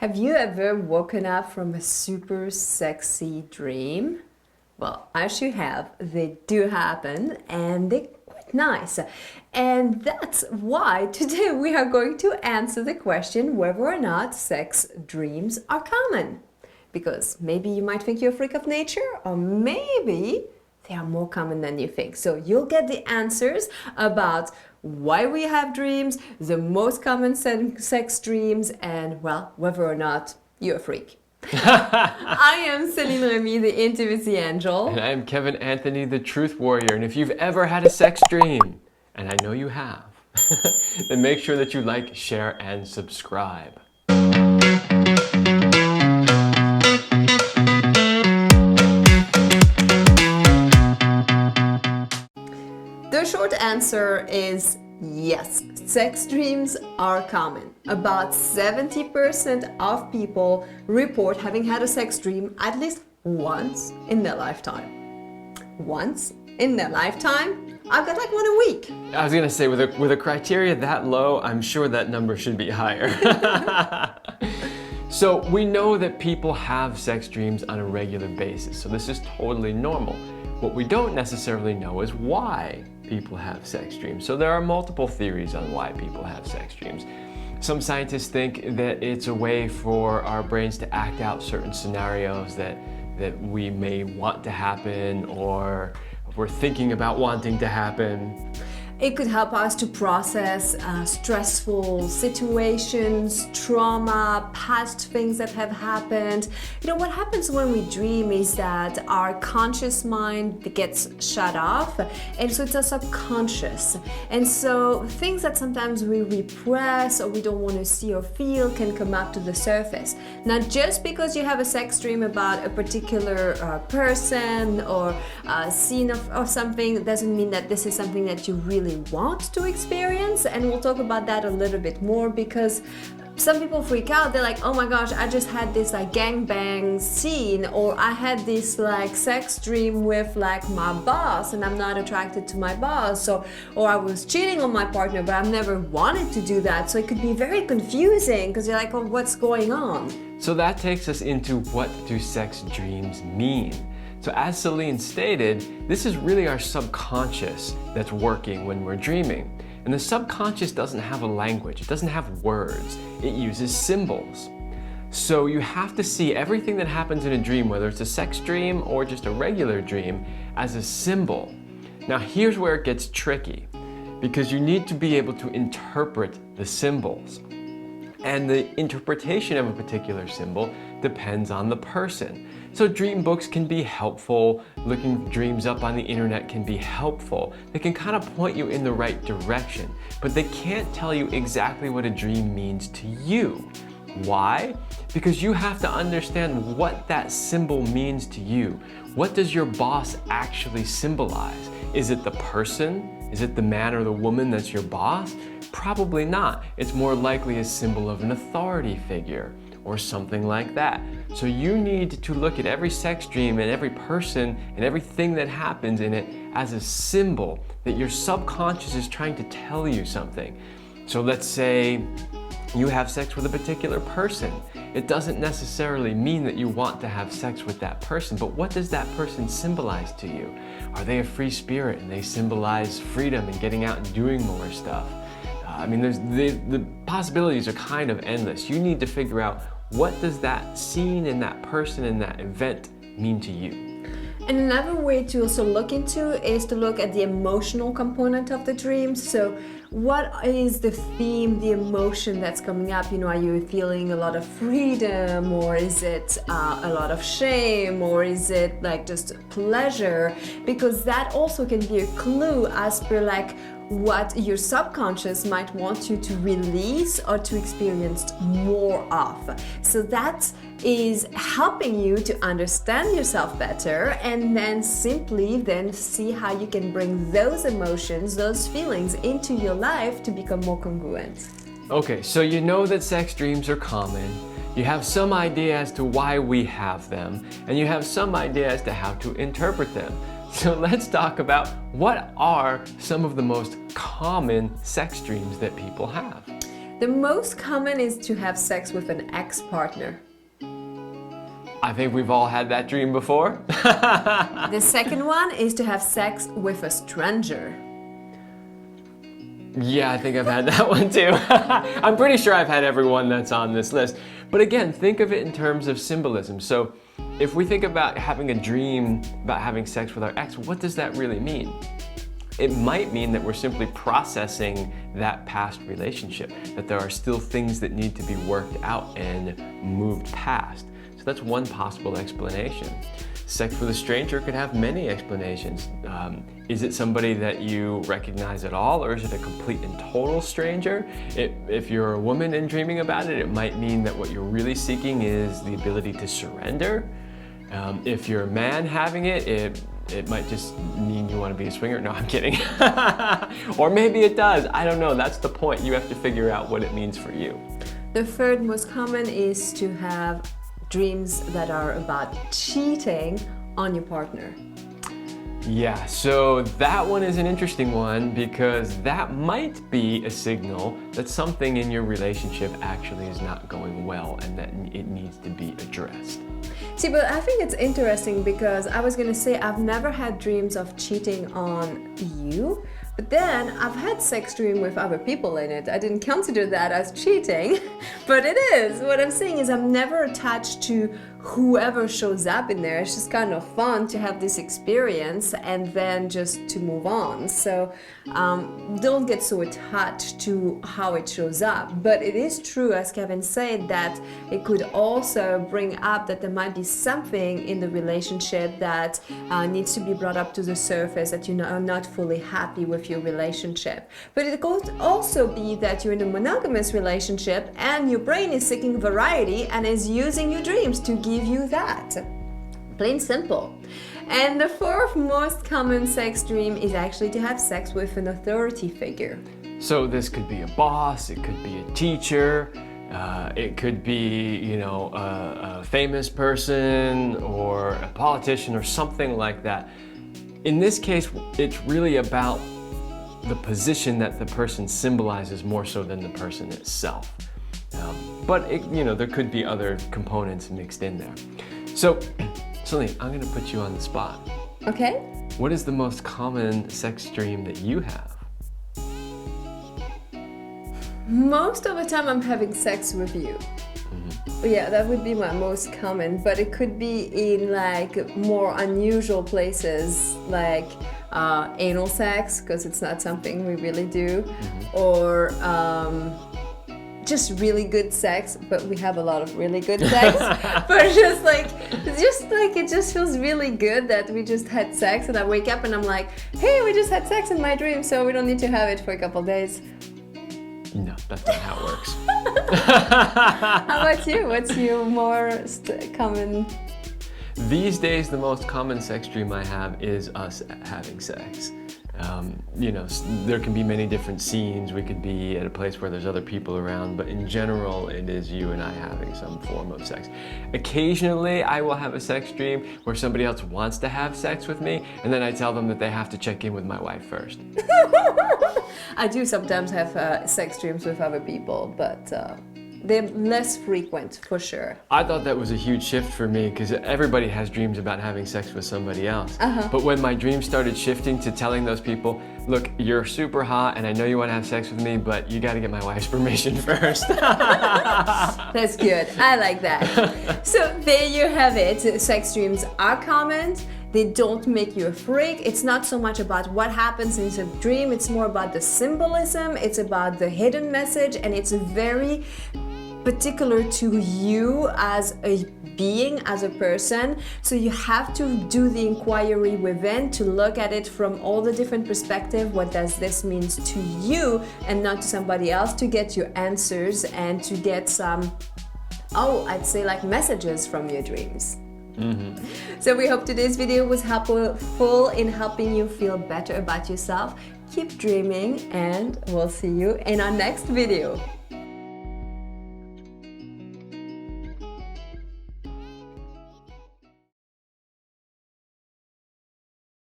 Have you ever woken up from a super sexy dream? Well, as you have, they do happen and they're quite nice. And that's why today we are going to answer the question whether or not sex dreams are common. Because maybe you might think you're a freak of nature, or maybe they are more common than you think. So you'll get the answers about why we have dreams, the most common sex dreams, and well, whether or not you're a freak. I am Celine Remy, the intimacy angel. And I'm Kevin Anthony, the truth warrior. And if you've ever had a sex dream, and I know you have, then make sure that you like, share, and subscribe. The short answer is yes, sex dreams are common. About 70% of people report having had a sex dream at least once in their lifetime. Once in their lifetime? I've got like one a week. I was gonna say, with a criteria that low, I'm sure that number should be higher. So we know that people have sex dreams on a regular basis, so this is totally normal. What we don't necessarily know is why people have sex dreams. So there are multiple theories on why people have sex dreams. Some scientists think that it's a way for our brains to act out certain scenarios that we may want to happen, or we're thinking about wanting to happen. It could help us to process stressful situations, trauma, past things that have happened. You know, what happens when we dream is that our conscious mind gets shut off, and so it's a subconscious. And so things that sometimes we repress or we don't want to see or feel can come up to the surface. Now, just because you have a sex dream about a particular person or a scene of something doesn't mean that this is something that you really want to experience. And we'll talk about that a little bit more, because some people freak out. They're like, oh my gosh, I just had this like gangbang scene, or I had this like sex dream with like my boss and I'm not attracted to my boss, or I was cheating on my partner but I've never wanted to do that. So it could be very confusing because you're like, oh, what's going on? So that takes us into, what do sex dreams mean? So as Celine stated, this is really our subconscious that's working when we're dreaming. And the subconscious doesn't have a language, it doesn't have words, it uses symbols. So you have to see everything that happens in a dream, whether it's a sex dream or just a regular dream, as a symbol. Now here's where it gets tricky, because you need to be able to interpret the symbols. And the interpretation of a particular symbol depends on the person. So dream books can be helpful, looking dreams up on the internet can be helpful. They can kind of point you in the right direction, but they can't tell you exactly what a dream means to you. Why? Because you have to understand what that symbol means to you. What does your boss actually symbolize? Is it the person? Is it the man or the woman that's your boss? Probably not. It's more likely a symbol of an authority figure or something like that. So you need to look at every sex dream and every person and everything that happens in it as a symbol that your subconscious is trying to tell you something. So let's say you have sex with a particular person. It doesn't necessarily mean that you want to have sex with that person, but what does that person symbolize to you? Are they a free spirit and they symbolize freedom and getting out and doing more stuff? I mean, the possibilities are kind of endless. You need to figure out, what does that scene and that person and that event mean to you? And another way to also look into is to look at the emotional component of the dream. So what is the theme, the emotion that's coming up? You know, are you feeling a lot of freedom, or is it a lot of shame, or is it like just pleasure? Because that also can be a clue as per like what your subconscious might want you to release or to experience more of. So that is helping you to understand yourself better, and then simply then see how you can bring those emotions, those feelings into your life to become more congruent. Okay, so you know that sex dreams are common. You have some idea as to why we have them, and you have some idea as to how to interpret them. So let's talk about, what are some of the most common sex dreams that people have? The most common is to have sex with an ex-partner. I think we've all had that dream before. The second one is to have sex with a stranger. Yeah, I think I've had that one too. I'm pretty sure I've had everyone that's on this list. But again, think of it in terms of symbolism. So if we think about having a dream about having sex with our ex, what does that really mean? It might mean that we're simply processing that past relationship, that there are still things that need to be worked out and moved past. So that's one possible explanation. Sex with a stranger could have many explanations. Is it somebody that you recognize at all, or is it a complete and total stranger? If you're a woman and dreaming about it, it might mean that what you're really seeking is the ability to surrender. If you're a man having it, it might just mean you want to be a swinger. No, I'm kidding. Or maybe it does. I don't know. That's the point. You have to figure out what it means for you. The third most common is to have dreams that are about cheating on your partner. Yeah, so that one is an interesting one because that might be a signal that something in your relationship actually is not going well and that it needs to be addressed. See, but I think it's interesting because I was gonna say I've never had dreams of cheating on you, but then I've had sex dream with other people in it. I didn't consider that as cheating, but it is. What I'm saying is I'm never attached to whoever shows up in there. It's just kind of fun to have this experience and then just to move on. So don't get so attached to how it shows up. But it is true, as Kevin said, that it could also bring up that there might be something in the relationship that needs to be brought up to the surface, that you are not fully happy with your relationship. But it could also be that you're in a monogamous relationship and your brain is seeking variety and is using your dreams to give you that. Plain simple. And the fourth most common sex dream is actually to have sex with an authority figure. So this could be a boss, it could be a teacher, it could be, you know, a famous person or a politician or something like that. In this case, it's really about the position that the person symbolizes more so than the person itself. But you know, there could be other components mixed in there. So, Celine, I'm gonna put you on the spot. Okay. What is the most common sex dream that you have? Most of the time I'm having sex with you. Yeah, that would be my most common, but it could be in like more unusual places, like anal sex, because it's not something we really do, or just really good sex, but we have a lot of really good sex. But just like it just feels really good that we just had sex, and I wake up and I'm like, hey, we just had sex in my dream, so we don't need to have it for a couple days. No, that's not how it works. How about you? What's your more common? These days, the most common sex dream I have is us having sex. You know, there can be many different scenes. We could be at a place where there's other people around, but in general, it is you and I having some form of sex. Occasionally, I will have a sex dream where somebody else wants to have sex with me, and then I tell them that they have to check in with my wife first. I do sometimes have sex dreams with other people, but they're less frequent for sure. I thought that was a huge shift for me because everybody has dreams about having sex with somebody else. But when my dreams started shifting to telling those people, look, you're super hot and I know you want to have sex with me, but you got to get my wife's permission first. That's good. I like that. So there you have it. Sex dreams are common. They don't make you a freak. It's not so much about what happens in the dream. It's more about the symbolism. It's about the hidden message, and it's very particular to you as a being, as a person. So you have to do the inquiry within to look at it from all the different perspectives. What does this mean to you and not to somebody else, to get your answers and to get some, I'd say like messages from your dreams. So we hope today's video was helpful in helping you feel better about yourself. Keep dreaming, and we'll see you in our next video.